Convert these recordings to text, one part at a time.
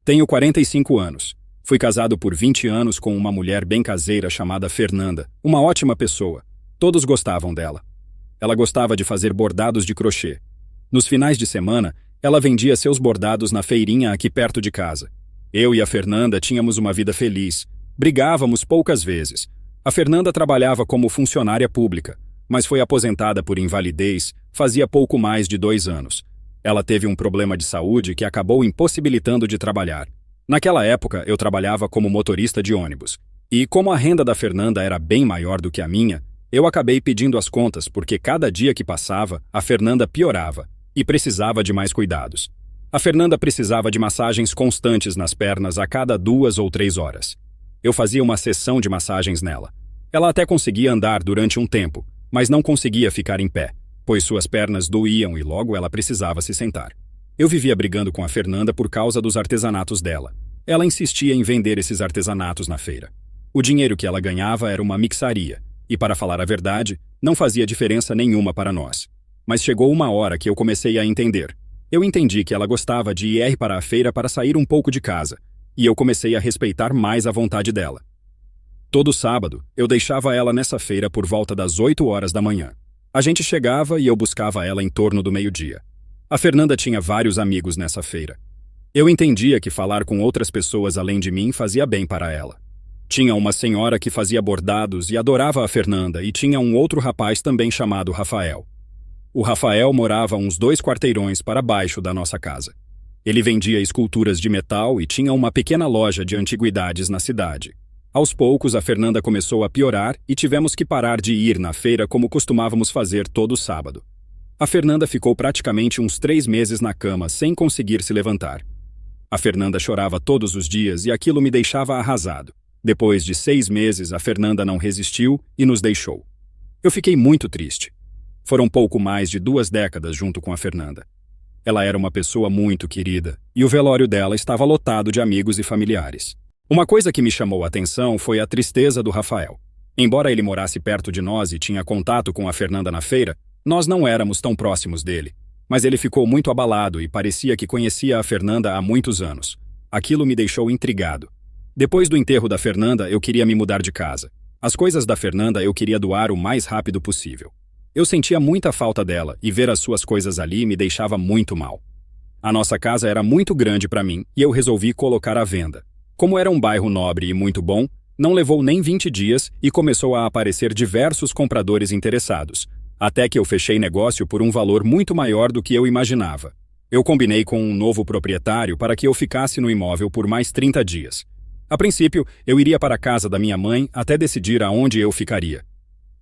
Tenho 45 anos. Fui casado por 20 anos com uma mulher bem caseira chamada Fernanda, uma ótima pessoa. Todos gostavam dela. Ela gostava de fazer bordados de crochê. Nos finais de semana, ela vendia seus bordados na feirinha aqui perto de casa. Eu e a Fernanda tínhamos uma vida feliz. Brigávamos poucas vezes. A Fernanda trabalhava como funcionária pública, mas foi aposentada por invalidez fazia pouco mais de 2 anos. Ela teve um problema de saúde que acabou impossibilitando de trabalhar. Naquela época, eu trabalhava como motorista de ônibus. E como a renda da Fernanda era bem maior do que a minha, eu acabei pedindo as contas porque cada dia que passava, a Fernanda piorava e precisava de mais cuidados. A Fernanda precisava de massagens constantes nas pernas a cada 2 ou 3 horas. Eu fazia uma sessão de massagens nela. Ela até conseguia andar durante um tempo, mas não conseguia ficar em pé, pois suas pernas doíam e logo ela precisava se sentar. Eu vivia brigando com a Fernanda por causa dos artesanatos dela. Ela insistia em vender esses artesanatos na feira. O dinheiro que ela ganhava era uma mixaria, e para falar a verdade, não fazia diferença nenhuma para nós. Mas chegou uma hora que eu comecei a entender. Eu entendi que ela gostava de ir para a feira para sair um pouco de casa, e eu comecei a respeitar mais a vontade dela. Todo sábado, eu deixava ela nessa feira por volta das 8 horas da manhã. A gente chegava e eu buscava ela em torno do meio-dia. A Fernanda tinha vários amigos nessa feira. Eu entendia que falar com outras pessoas além de mim fazia bem para ela. Tinha uma senhora que fazia bordados e adorava a Fernanda e tinha um outro rapaz também chamado Rafael. O Rafael morava uns 2 quarteirões para baixo da nossa casa. Ele vendia esculturas de metal e tinha uma pequena loja de antiguidades na cidade. Aos poucos, a Fernanda começou a piorar e tivemos que parar de ir na feira como costumávamos fazer todo sábado. A Fernanda ficou praticamente uns 3 meses na cama sem conseguir se levantar. A Fernanda chorava todos os dias e aquilo me deixava arrasado. Depois de 6 meses, a Fernanda não resistiu e nos deixou. Eu fiquei muito triste. Foram pouco mais de 2 décadas junto com a Fernanda. Ela era uma pessoa muito querida e o velório dela estava lotado de amigos e familiares. Uma coisa que me chamou a atenção foi a tristeza do Rafael. Embora ele morasse perto de nós e tinha contato com a Fernanda na feira, nós não éramos tão próximos dele. Mas ele ficou muito abalado e parecia que conhecia a Fernanda há muitos anos. Aquilo me deixou intrigado. Depois do enterro da Fernanda, eu queria me mudar de casa. As coisas da Fernanda eu queria doar o mais rápido possível. Eu sentia muita falta dela e ver as suas coisas ali me deixava muito mal. A nossa casa era muito grande para mim e eu resolvi colocar à venda. Como era um bairro nobre e muito bom, não levou nem 20 dias e começou a aparecer diversos compradores interessados, até que eu fechei negócio por um valor muito maior do que eu imaginava. Eu combinei com um novo proprietário para que eu ficasse no imóvel por mais 30 dias. A princípio, eu iria para a casa da minha mãe até decidir aonde eu ficaria.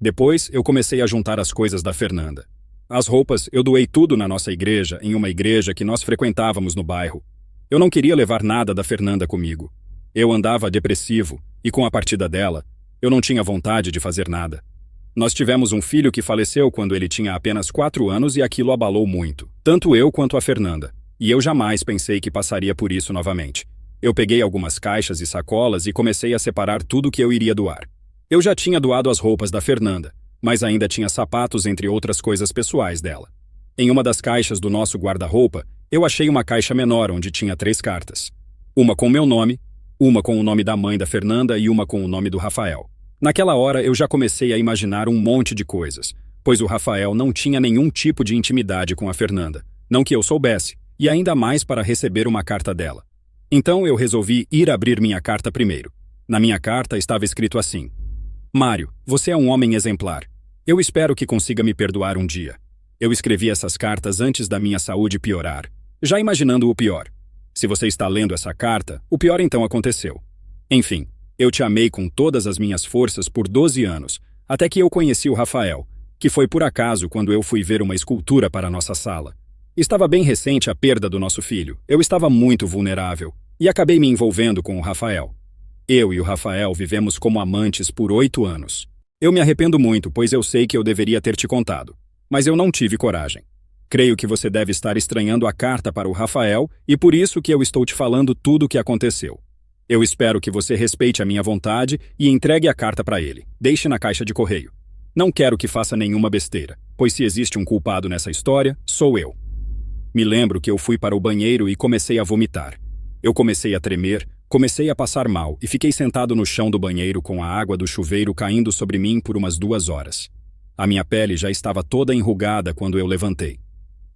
Depois, eu comecei a juntar as coisas da Fernanda. As roupas, eu doei tudo na nossa igreja, em uma igreja que nós frequentávamos no bairro. Eu não queria levar nada da Fernanda comigo. Eu andava depressivo, e com a partida dela, eu não tinha vontade de fazer nada. Nós tivemos um filho que faleceu quando ele tinha apenas 4 anos e aquilo abalou muito, tanto eu quanto a Fernanda. E eu jamais pensei que passaria por isso novamente. Eu peguei algumas caixas e sacolas e comecei a separar tudo que eu iria doar. Eu já tinha doado as roupas da Fernanda, mas ainda tinha sapatos entre outras coisas pessoais dela. Em uma das caixas do nosso guarda-roupa, eu achei uma caixa menor onde tinha 3 cartas. Uma com meu nome, uma com o nome da mãe da Fernanda e uma com o nome do Rafael. Naquela hora eu já comecei a imaginar um monte de coisas, pois o Rafael não tinha nenhum tipo de intimidade com a Fernanda, não que eu soubesse, e ainda mais para receber uma carta dela. Então eu resolvi ir abrir minha carta primeiro. Na minha carta estava escrito assim: Mário, você é um homem exemplar. Eu espero que consiga me perdoar um dia. Eu escrevi essas cartas antes da minha saúde piorar, já imaginando o pior. Se você está lendo essa carta, o pior então aconteceu. Enfim, eu te amei com todas as minhas forças por 12 anos, até que eu conheci o Rafael, que foi por acaso quando eu fui ver uma escultura para a nossa sala. Estava bem recente a perda do nosso filho, eu estava muito vulnerável, e acabei me envolvendo com o Rafael. Eu e o Rafael vivemos como amantes por 8 anos. Eu me arrependo muito, pois eu sei que eu deveria ter te contado, mas eu não tive coragem. Creio que você deve estar estranhando a carta para o Rafael e por isso que eu estou te falando tudo o que aconteceu. Eu espero que você respeite a minha vontade e entregue a carta para ele. Deixe na caixa de correio. Não quero que faça nenhuma besteira, pois se existe um culpado nessa história, sou eu. Me lembro que eu fui para o banheiro e comecei a vomitar. Eu comecei a tremer, comecei a passar mal e fiquei sentado no chão do banheiro com a água do chuveiro caindo sobre mim por umas 2 horas. A minha pele já estava toda enrugada quando eu levantei.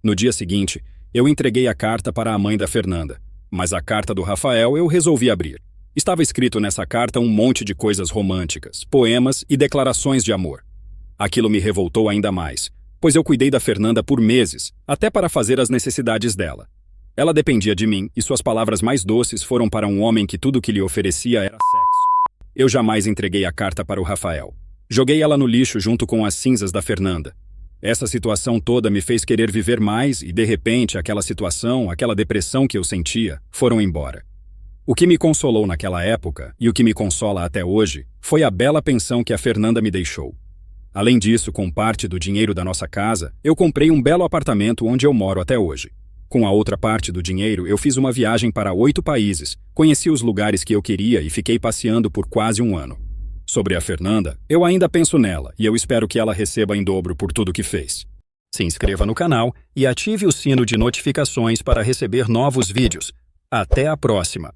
No dia seguinte, eu entreguei a carta para a mãe da Fernanda, mas a carta do Rafael eu resolvi abrir. Estava escrito nessa carta um monte de coisas românticas, poemas e declarações de amor. Aquilo me revoltou ainda mais, pois eu cuidei da Fernanda por meses, até para fazer as necessidades dela. Ela dependia de mim e suas palavras mais doces foram para um homem que tudo que lhe oferecia era sexo. Eu jamais entreguei a carta para o Rafael. Joguei ela no lixo junto com as cinzas da Fernanda. Essa situação toda me fez querer viver mais e, de repente, aquela situação, aquela depressão que eu sentia, foram embora. O que me consolou naquela época, e o que me consola até hoje, foi a bela pensão que a Fernanda me deixou. Além disso, com parte do dinheiro da nossa casa, eu comprei um belo apartamento onde eu moro até hoje. Com a outra parte do dinheiro, eu fiz uma viagem para 8 países, conheci os lugares que eu queria e fiquei passeando por quase 1 ano. Sobre a Fernanda, eu ainda penso nela e eu espero que ela receba em dobro por tudo que fez. Se inscreva no canal e ative o sino de notificações para receber novos vídeos. Até a próxima!